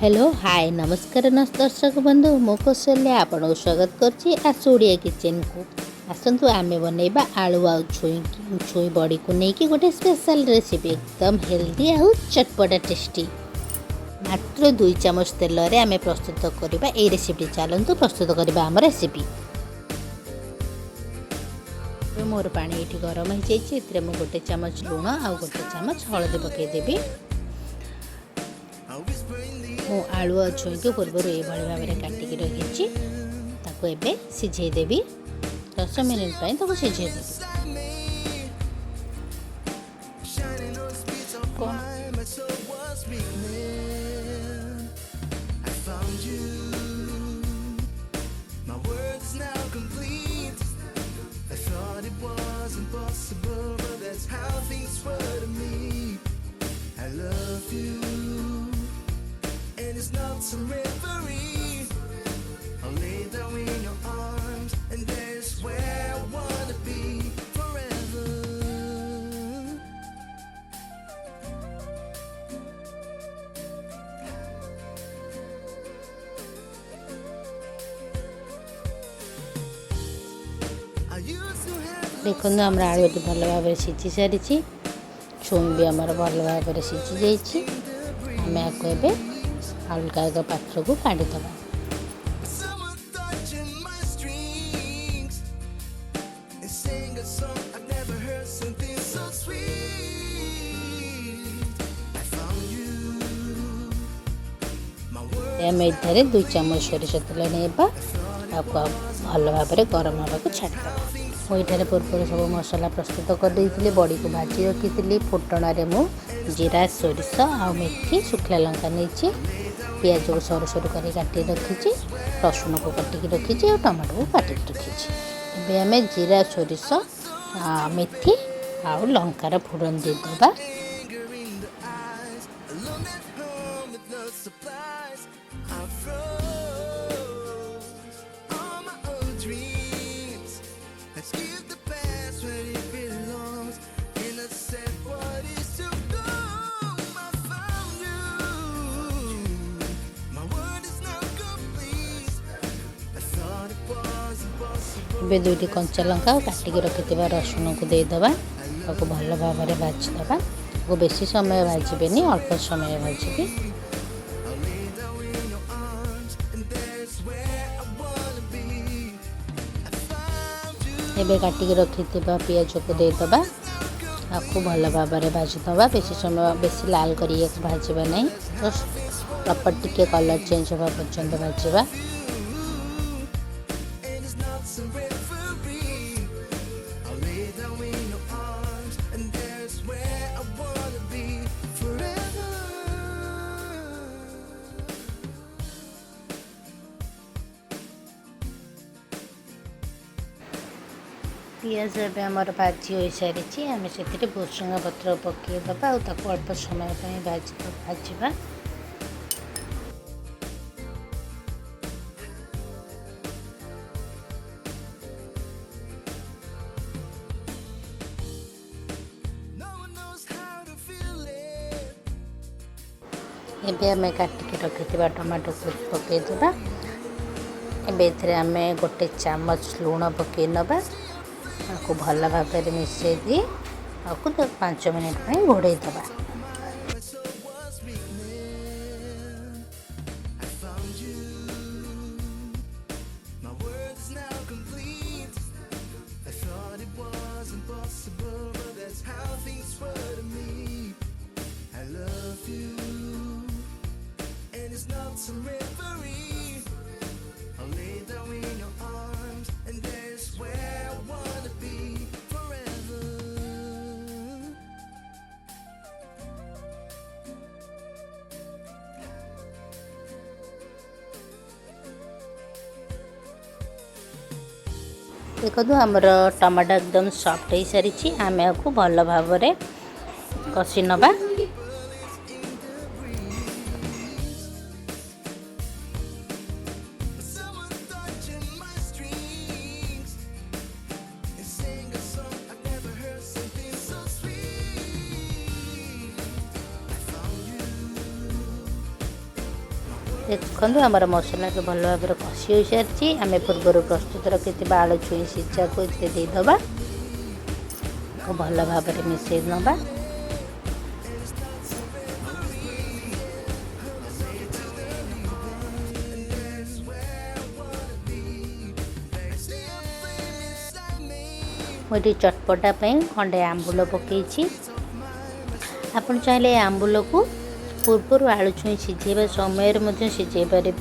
Hello hi नमस्कार दर्शक बंधु मो कौशल्या आपन को स्वागत करछि आसोड़िया किचन को। आसतु आमे बनैबा आलू आ छुई बड़ी को नेकी गोटे स्पेशल रेसिपी एकदम हेल्दी आ चटपटा टेस्टी। मात्र 2 चम्मच तेल रे आमे प्रस्तुत करबा ए रेसिपी। चलंतु प्रस्तुत करबा हम रेसिपी। मोर पानी एठी गरम हो जाइछि। एतरे मो गोटे चम्मच लूण आ गोटे चम्मच हळदी पकै देबी। मु आलू और छुई को पूर्व ये भाव में काटिकी रखी ताको एबे सिझे देबी 10 मिनिट पई ताको size Devi. It's not some referee. I'll lay down in your arms, and there's where I wanna be forever. देखो हमरा आलू भल भाव सिझी सारी छुई भी आमर भल भाव सिझी जाइए। आम आपको अलगा अलग पात्र को काढ़ी दबा। आम ये 2 चम्मच सोरिष तेल नेबा आपको भल भाव गरम होगा छाड़ीदा। मुझे पूर्व सब मसला प्रस्तुत कर देती बड़ी को भाजी रखी। फुटण में जीरा सोरिष आ मेथी शुखला लंका नहीं पियाज को सरू सरू कर काटी रखी। रसुण को काटिकी रखी और टमाटो को काटिकी रखी। आम जीरा सोरिष मेथी आ लंकार फोड़न देदेबा। ए 2टी कंचा लंका काटिकी रखि रसुण को देदेबा। आपको भल भाव में भाजीदेबा। आपको बेसी समय भाजबेनी अल्प समय भाजबे। एबे काटिकी रखि पियाज को देदेबा। आपको भल भाव में भाजीदेबा। बेसी समय बेसी लाल कर भाजबा नहीं। प्रॉपर टिके कलर चेंज होगा पर्यंत भाजबा। पियाज एवं आमर भाजी हो सारी आम से भुसुंगा पत्र पकईदबा और अल्प समय भाजवा। एबे आम काटिकी रखि टमाटो को पकईदबा। एबे आम गोटे चम्मच लूण पकई नबा। आपको भल भाव में मिसई दी आपको 5 मिनिट घोड़े दबा। देखो आमर टमाटो एकदम सॉफ्ट हो सारी आम आपको भल भाव में कषि नबा। देखो आमर मसला के भल भाव कषि हो सारी आम पूर्व प्रस्तुत रखि आलू छुई सीझा को देदेबा भल भाव मिसई नवा। मुझे चटपटा खंडे आंबुल पकई आप चाहिए आंबुल को पूर्व आलू छुई सीझेबा समय सीझे पारे।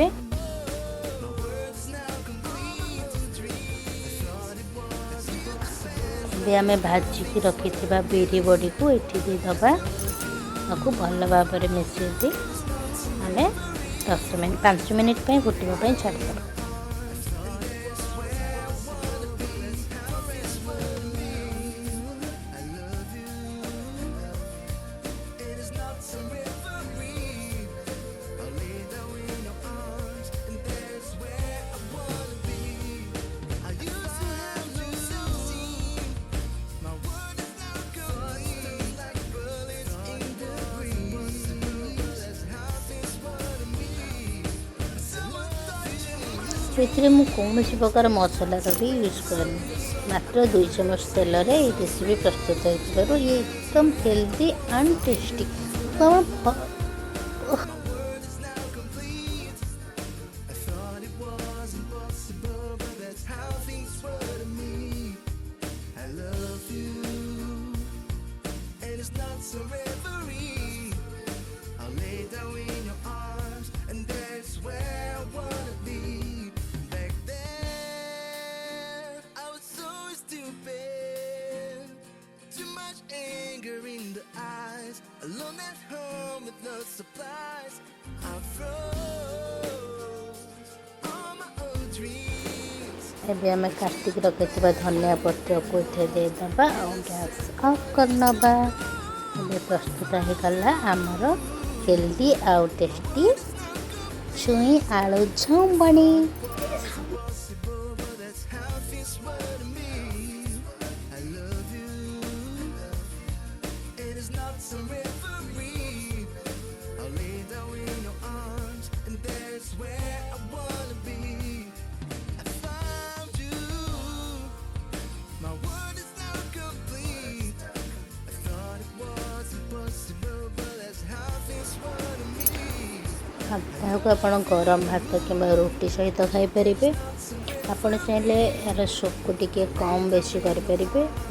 आम भाजिकी रखि बिरी बड़ी को ये देदबा आपको भल भाव मिसई आम 5 मिनिट फुटवाई छाड़देबा। ये कौन प्रकार मसलार भी यूज करनी मात्र 2 चम्मच तेल रे रेसिपी प्रस्तुत हो ये एकदम healthy and tasty. Alone at home with no supplies, I froze all my old dreams. अभी आम काटिक रखिथिबा धनिया पत्र को देदबा और गैस ऑफ करनबा। प्रस्तुत हो गला आमर हेल्दी आउ टेस्टी छुई आलू झुंबणी। आप गरम भात कि रोटी सहित खाईपर। आपड़ चाहिए यार सूप को टी कम बेसी करें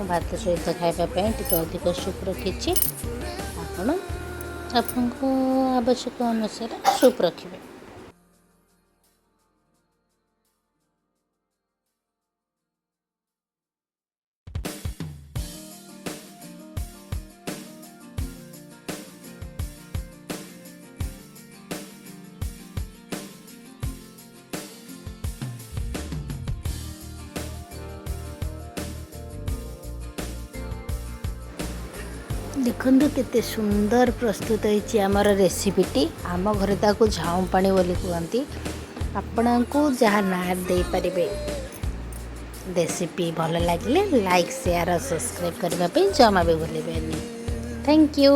भात सहित खावाई टी अधिक सूप रखी आपण आवश्यक अनुसार सूप रखिए। देखो केते सुंदर प्रस्तुत होती आमर रेसिपीटी। आम घरे ताको झाऊ पानी बोली कहती। आपण को जहाँ ना दे पारे रेसिपी भल लगे लाइक शेयर और सब्सक्राइब करने जमा भी भूलें। Thank you.